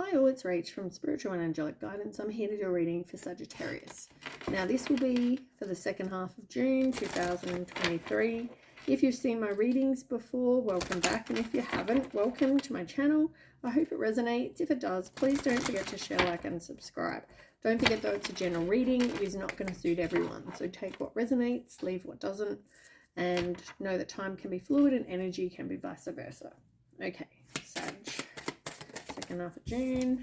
Hi all, it's Rach from Spiritual and Angelic Guidance. I'm here to do a reading for Sagittarius. Now this will be for the second half of June 2023. If you've seen my readings before, welcome back. And if you haven't, welcome to my channel. I hope it resonates. If it does, please don't forget to share, like and subscribe. Don't forget though, it's a general reading. It is not going to suit everyone. So take what resonates, leave what doesn't. And know that time can be fluid and energy can be vice versa. Okay, Sag. Second half of June.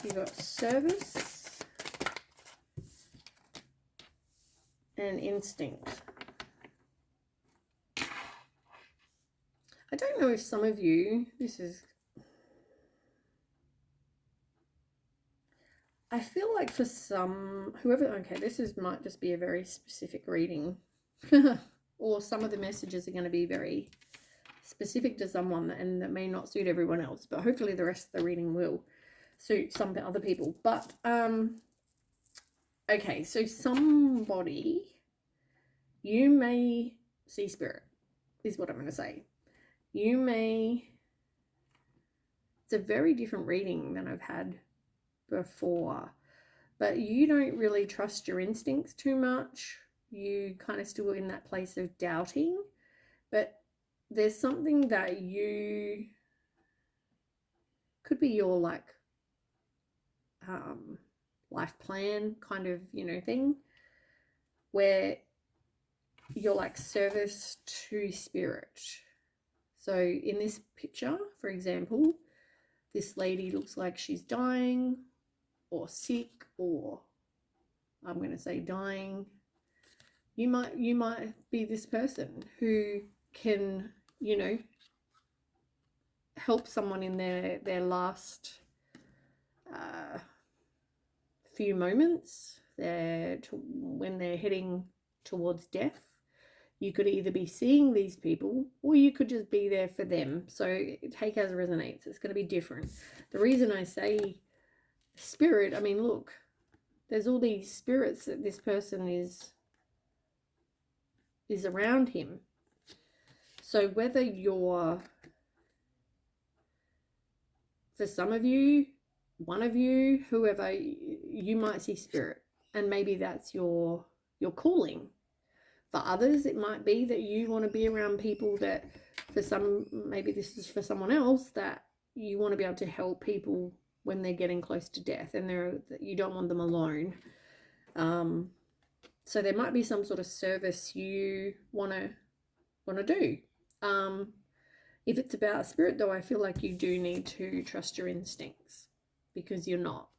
You got service and instinct. I don't know if some of you, I feel like for some, might just be a very specific reading. Or some of the messages are going to be very specific to someone and that may not suit everyone else, but hopefully the rest of the reading will suit some other people. But okay, so somebody, you may see spirit is what I'm going to say. It's a very different reading than I've had before, but you don't really trust your instincts too much. You kind of still in that place of doubting, but there's something that you could be your life plan kind of, thing where you're like service to spirit. So in this picture, for example, this lady looks like she's dying or sick, or I'm going to say dying. You might be this person who can, help someone in their last few moments when they're heading towards death. You could either be seeing these people or you could just be there for them. So take as resonates. It's going to be different. The reason I say spirit, I mean, look, there's all these spirits that this person is around him. So whether you're, for some of you, one of you, whoever, you might see spirit, and maybe that's your calling. For others, it might be that you want to be around people that, for some, maybe this is for someone else, that you want to be able to help people when they're getting close to death and you don't want them alone. So there might be some sort of service you want to do. If it's about spirit, though, I feel like you do need to trust your instincts because you're not.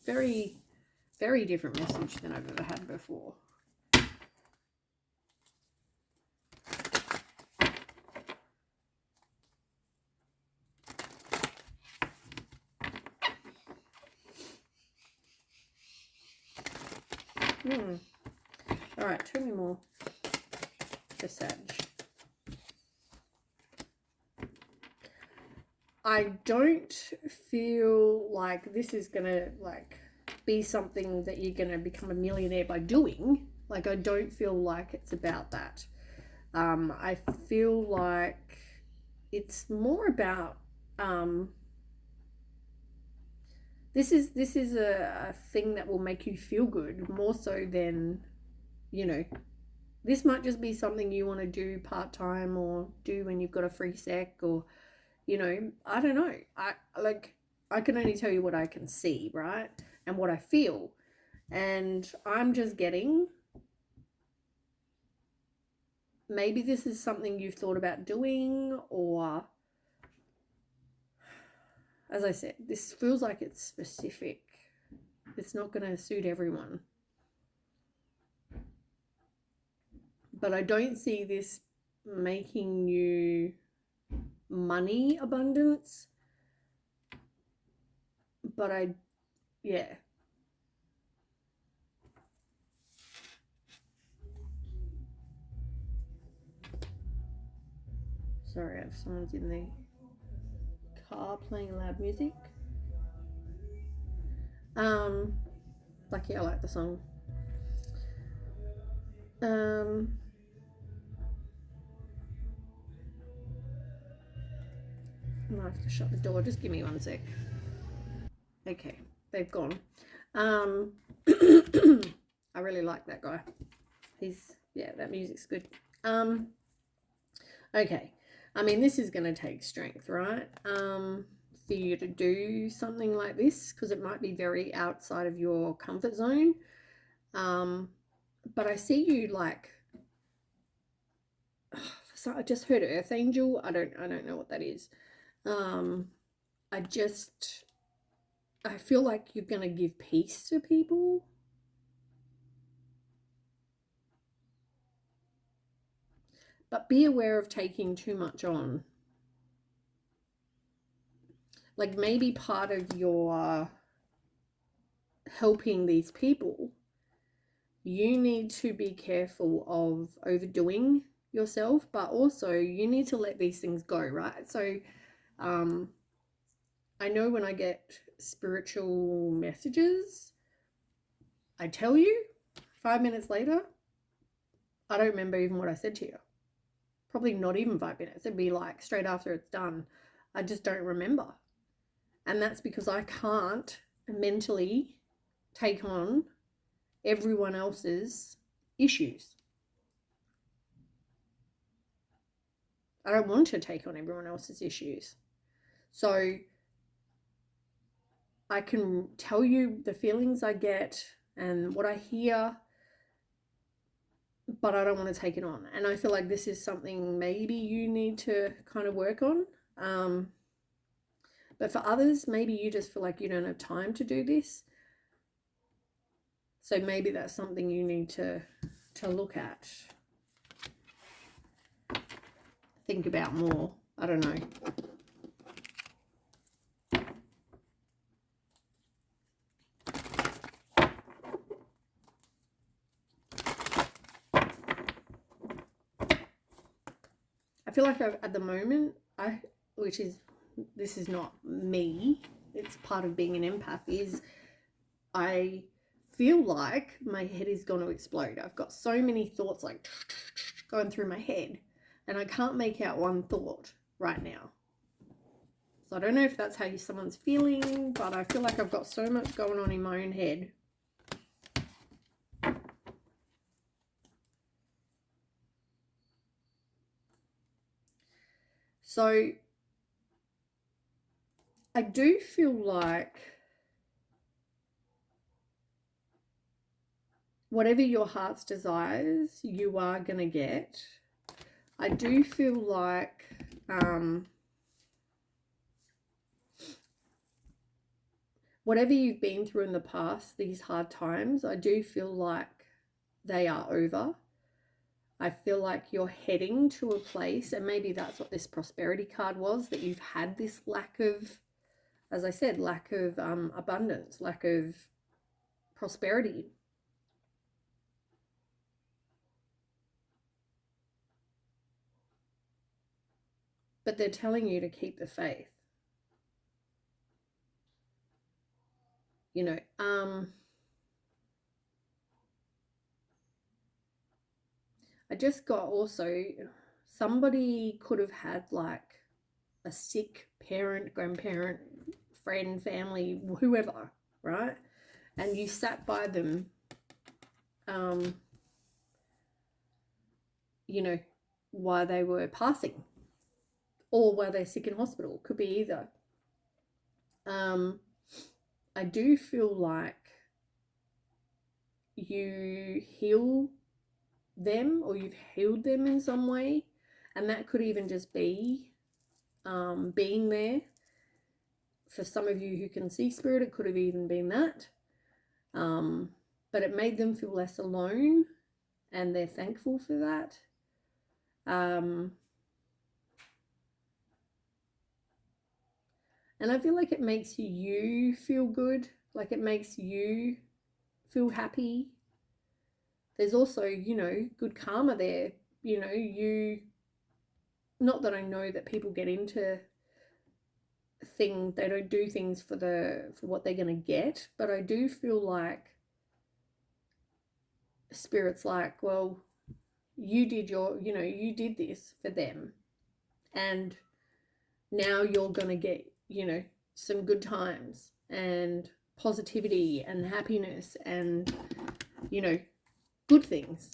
Very, very different message than I've ever had before. All right, tell me more for Sag. I don't feel like this is gonna be something that you're gonna become a millionaire by doing. I don't feel like it's about that. I feel like it's more about this is a thing that will make you feel good more so than, this might just be something you want to do part-time or do when you've got a free sec, or I don't know. I can only tell you what I can see, right? And what I feel. And I'm just getting, maybe this is something you've thought about doing, or as I said, this feels like it's specific. It's not going to suit everyone. But I don't see this making you money abundance. But sorry, if someone's in the car playing loud music. Lucky I like the song. I have to shut the door. Just give me 1 sec. Okay, they've gone. I really like that guy. That music's good. Okay. I mean, this is going to take strength, right? For you to do something like this, because it might be very outside of your comfort zone. But I see you like, so I just heard Earth Angel. I don't know what that is. I feel like you're going to give peace to people. But be aware of taking too much on. Like maybe part of your helping these people, you need to be careful of overdoing yourself, but also you need to let these things go, right? So I know when I get spiritual messages, I tell you 5 minutes later, I don't remember even what I said to you. Probably not even 5 minutes. It'd be like straight after it's done. I just don't remember. And that's because I can't mentally take on everyone else's issues. I don't want to take on everyone else's issues. So I can tell you the feelings I get and what I hear, but I don't want to take it on. And I feel like this is something maybe you need to kind of work on. But for others, maybe you just feel like you don't have time to do this. So maybe that's something you need to look at. Think about more. I don't know. I feel like at the moment, this is not me, it's part of being an empath, is I feel like my head is going to explode. I've got so many thoughts like going through my head, and I can't make out one thought right now. So I don't know if that's how someone's feeling, but I feel like I've got so much going on in my own head. So I do feel like whatever your heart's desires, you are going to get. I do feel like whatever you've been through in the past, these hard times, I do feel like they are over. I feel like you're heading to a place, and maybe that's what this prosperity card was, that you've had this lack of, as I said, lack of abundance, lack of prosperity. But they're telling you to keep the faith. You know, I just got also, somebody could have had like a sick parent, grandparent, friend, family, whoever, right? And you sat by them, you know, while they were passing, or while they're sick in hospital. Could be either. I do feel like you heal them, or you've healed them in some way, and that could even just be being there. For some of you who can see spirit, it could have even been that. But it made them feel less alone, and they're thankful for that. And I feel like it makes you feel good, like it makes you feel happy. There's also, you know, good karma there. You know, not that I know that people get into things, they don't do things for what they're going to get, but I do feel like spirit's like, well, you did this for them, and now you're going to get, you know, some good times and positivity and happiness and, you know, good things.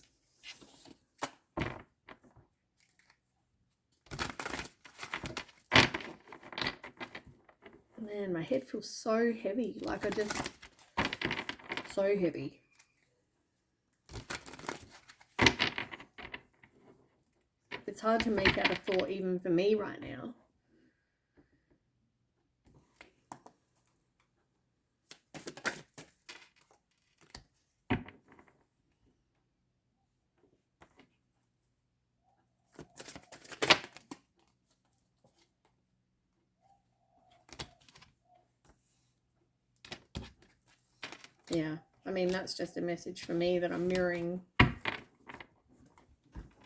Man, my head feels so heavy. Like so heavy. It's hard to make out a thought even for me right now. Yeah, I mean, that's just a message for me that I'm mirroring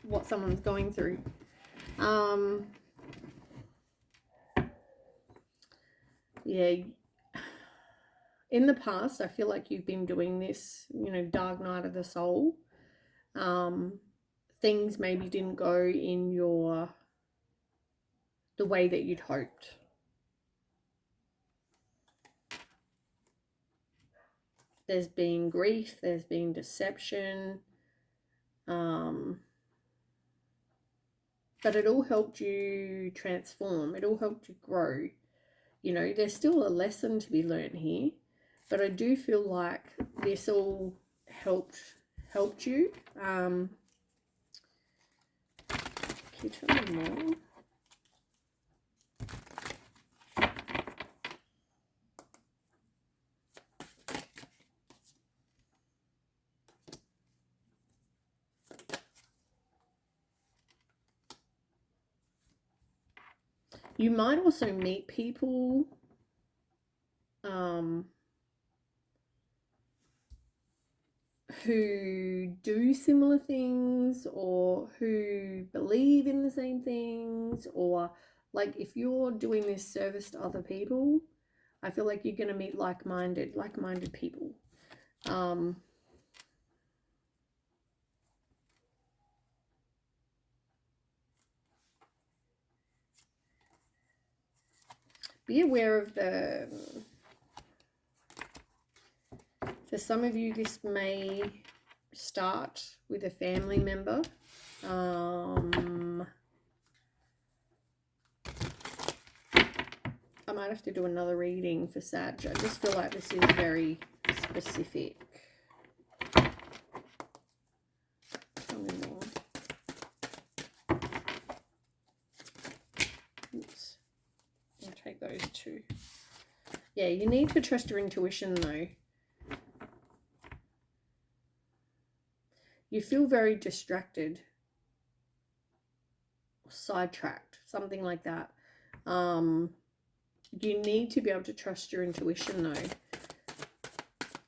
what someone's going through. Yeah, in the past, I feel like you've been doing this, you know, dark night of the soul. Things maybe didn't go in the way that you'd hoped. There's been grief, there's been deception, but it all helped you transform. It all helped you grow. You know, there's still a lesson to be learned here, but I do feel like this all helped you. Can you tell me more? You might also meet people who do similar things or who believe in the same things, or like if you're doing this service to other people, I feel like you're going to meet like-minded people. Be aware of for some of you, this may start with a family member. I might have to do another reading for Sag. I just feel like this is very specific. Tell me more. Oops. I'll take those two. Yeah, you need to trust your intuition though. You feel very distracted, sidetracked, something like that. You need to be able to trust your intuition though.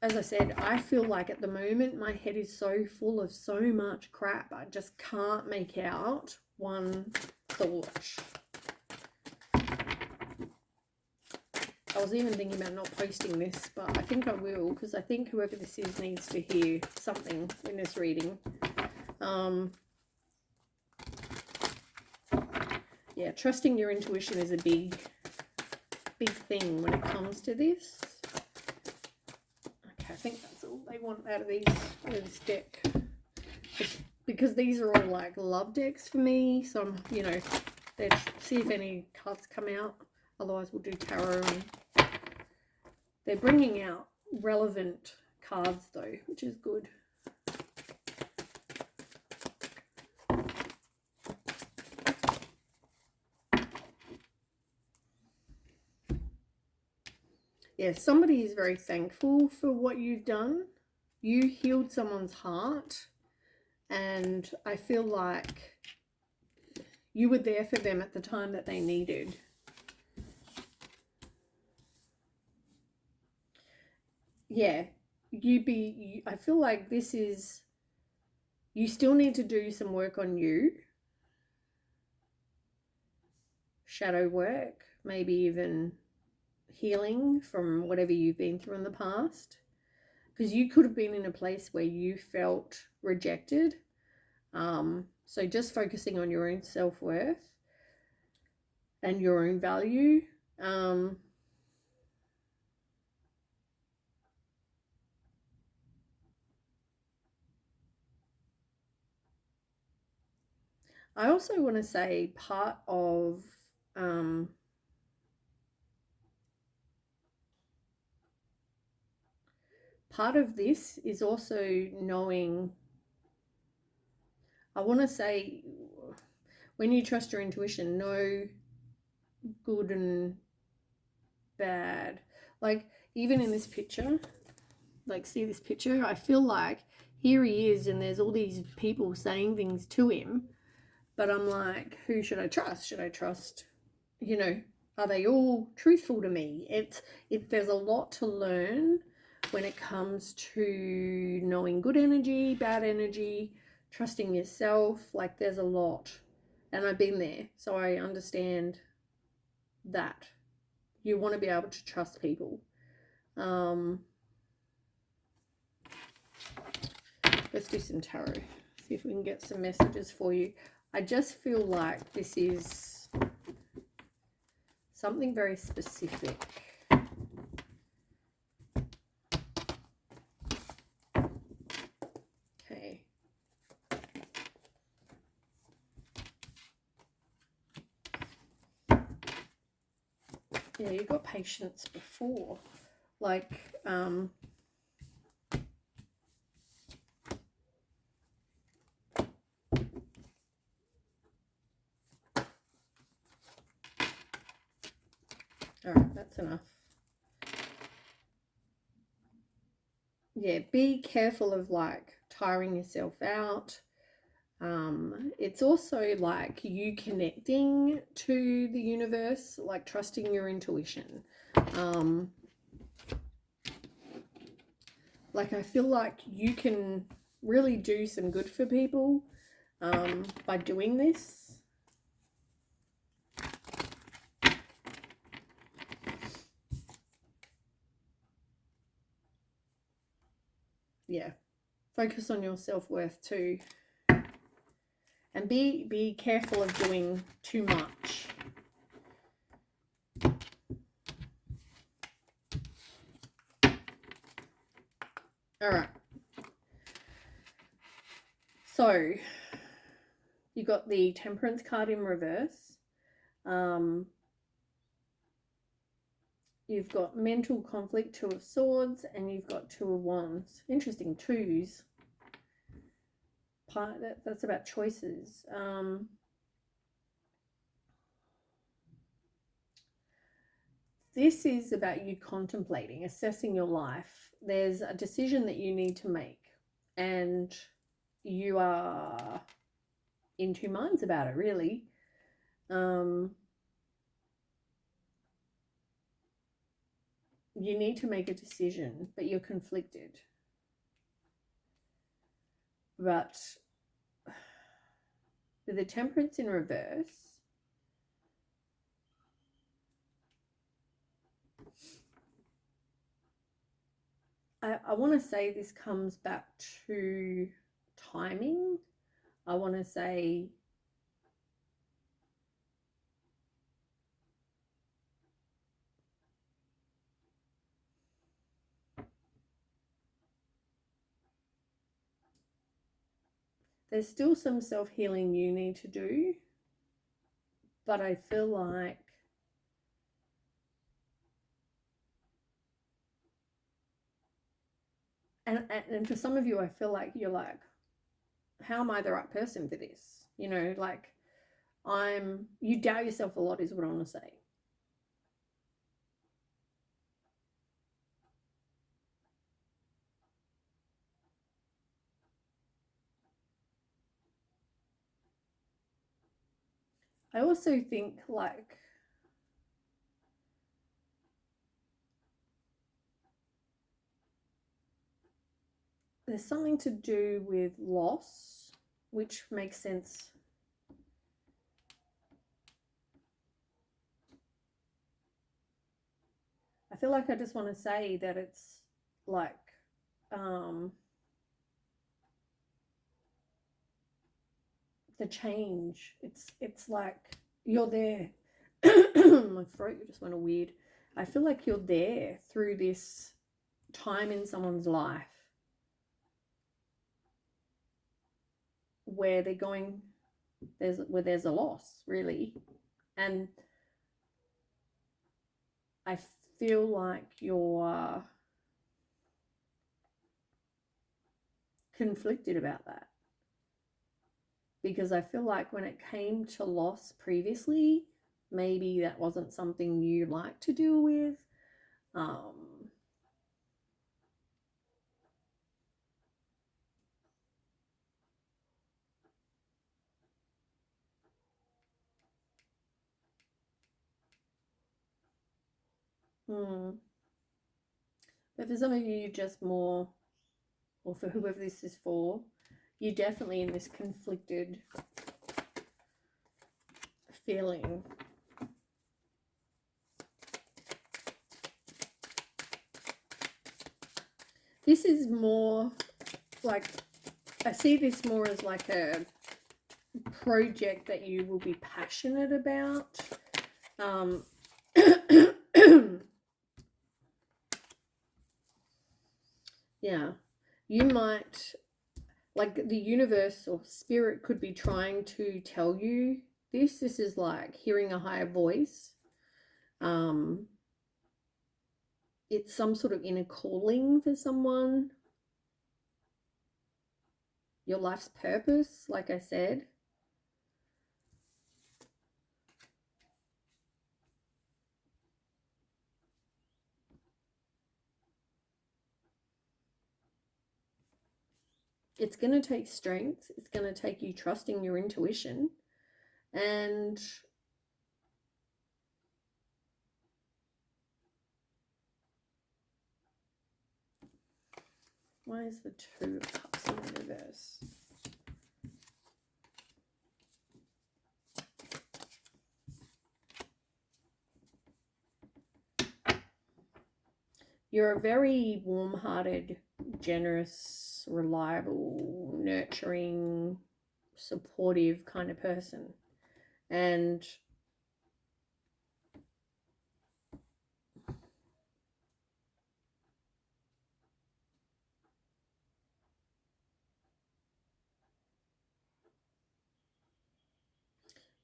As I said, I feel like at the moment my head is so full of so much crap. I just can't make out one thought. I was even thinking about not posting this, but I think I will, because I think whoever this is needs to hear something in this reading. Yeah, trusting your intuition is a big thing when it comes to this. Okay, I think that's all they want out of this deck. Because these are all like love decks for me, so I'm, you know, let's see if any cards come out. Otherwise we'll do tarot. And they're bringing out relevant cards though, which is good. Yeah, somebody is very thankful for what you've done. You healed someone's heart, and I feel like you were there for them at the time that they needed. Yeah, I feel like this is, you still need to do some work on you. Shadow work, maybe even healing from whatever you've been through in the past, because you could have been in a place where you felt rejected. So just focusing on your own self-worth. and your own value. I also want to say um, part of this is also knowing, I want to say, when you trust your intuition, know good and bad. Like, even in this picture, like, see this picture? I feel like here he is, and there's all these people saying things to him, but I'm like, who should I trust? Should I trust, you know, are they all truthful to me? There's a lot to learn when it comes to knowing good energy, bad energy, trusting yourself. Like, there's a lot, and I've been there, so I understand that you want to be able to trust people. Let's do some tarot, see if we can get some messages for you. I just feel like this is something very specific. Okay. Yeah, you got patience before. Like, all right, that's enough. Yeah, be careful of like tiring yourself out. It's also like you connecting to the universe, like trusting your intuition. Like, I feel like you can really do some good for people by doing this. Yeah, focus on your self-worth too, and be careful of doing too much. All right, so you got the Temperance card in reverse. You've got mental conflict, Two of Swords, and you've got Two of Wands. Interesting, twos. That's about choices. This is about you contemplating, assessing your life. There's a decision that you need to make, and you are in two minds about it, really. You need to make a decision, but you're conflicted. But with the Temperance in reverse, I want to say this comes back to timing. I want to say there's still some self-healing you need to do, but I feel like and for some of you, I feel like you're like, how am I the right person for this? You know, like, you doubt yourself a lot is what I want to say. I also think like there's something to do with loss, which makes sense. I feel like I just want to say that it's like the change. It's like you're there. My throat just went all weird. I feel like you're there through this time in someone's life where they're going, there's a loss, really. And I feel like you're conflicted about that, because I feel like when it came to loss previously, maybe that wasn't something you like to deal with. But for some of you, just more, or for whoever this is for, you're definitely in this conflicted feeling. This is more like, I see this more as like a project that you will be passionate about. Yeah, you might, like, the universe or spirit could be trying to tell you this. This is like hearing a higher voice. It's some sort of inner calling for someone. Your life's purpose, like I said. It's going to take strength. It's going to take you trusting your intuition. And why is the Two of Cups in reverse? You're a very warm-hearted, generous, reliable, nurturing, supportive kind of person. And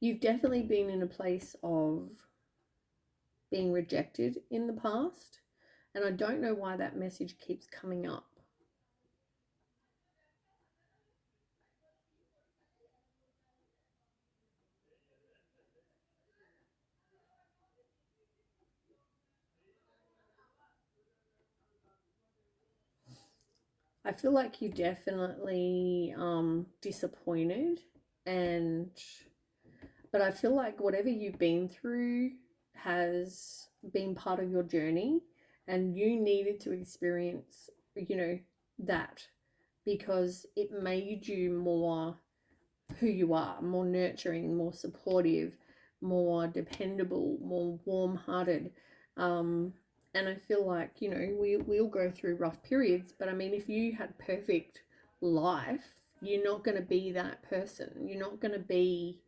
you've definitely been in a place of being rejected in the past. And I don't know why that message keeps coming up. I feel like you're definitely disappointed, but I feel like whatever you've been through has been part of your journey, and you needed to experience, that, because it made you more who you are, more nurturing, more supportive, more dependable, more warm-hearted. And I feel like, we'll go through rough periods, but I mean, if you had perfect life, you're not going to be that person. You're not going to be,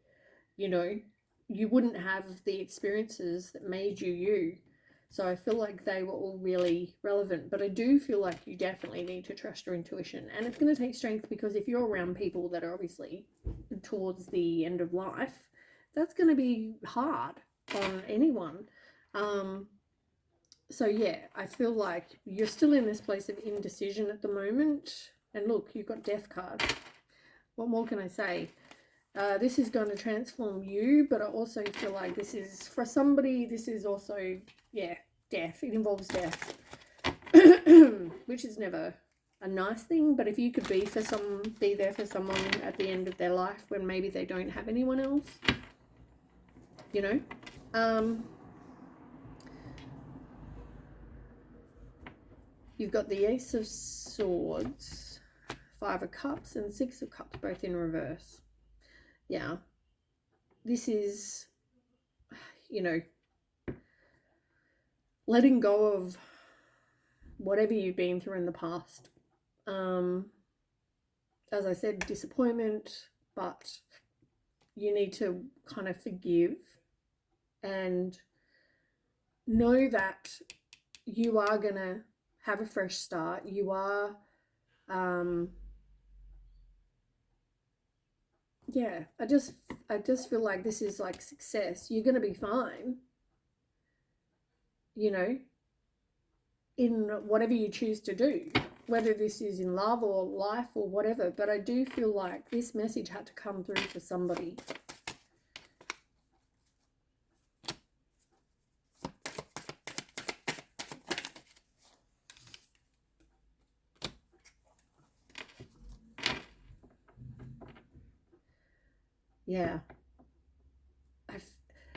you wouldn't have the experiences that made you you. So I feel like they were all really relevant, but I do feel like you definitely need to trust your intuition. And it's going to take strength, because if you're around people that are obviously towards the end of life, that's going to be hard on anyone. So yeah, I feel like you're still in this place of indecision at the moment. And look, you've got Death card. What more can I say? This is going to transform you, but I also feel like this is, for somebody, this is also, death. It involves death, which is never a nice thing. But if you could be there for someone at the end of their life when maybe they don't have anyone else, you've got the Ace of Swords, Five of Cups, and Six of Cups, both in reverse. Yeah, this is, letting go of whatever you've been through in the past. As I said, disappointment, but you need to kind of forgive and know that you are going to have a fresh start. You are, yeah, I just feel like this is like success. You're going to be fine, you know, in whatever you choose to do, whether this is in love or life or whatever. But I do feel like this message had to come through for somebody. Yeah.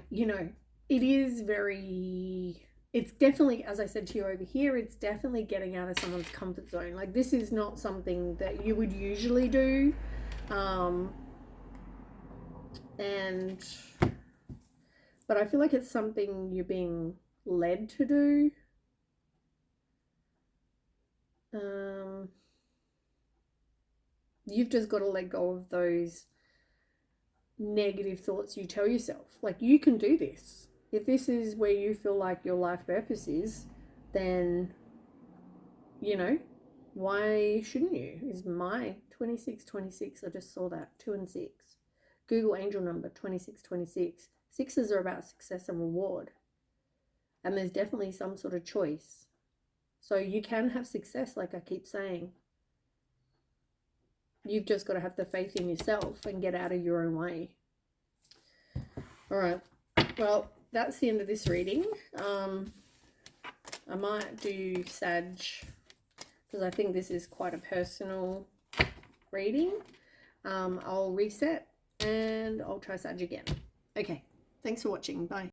You know, it is very, it's definitely, as I said to you over here, it's definitely getting out of someone's comfort zone. Like, this is not something that you would usually do. But I feel like it's something you're being led to do. You've just got to let go of those negative thoughts you tell yourself. Like, you can do this. If this is where you feel like your life purpose is, then, you know, why shouldn't you? Is my 2626. I just saw that. 2 and 6. Google angel number 2626. Sixes are about success and reward. And there's definitely some sort of choice. So you can have success, like I keep saying. You've just got to have the faith in yourself and get out of your own way. All right. Well, that's the end of this reading. I might do Sag, because I think this is quite a personal reading. I'll reset and I'll try Sag again. Okay. Thanks for watching. Bye.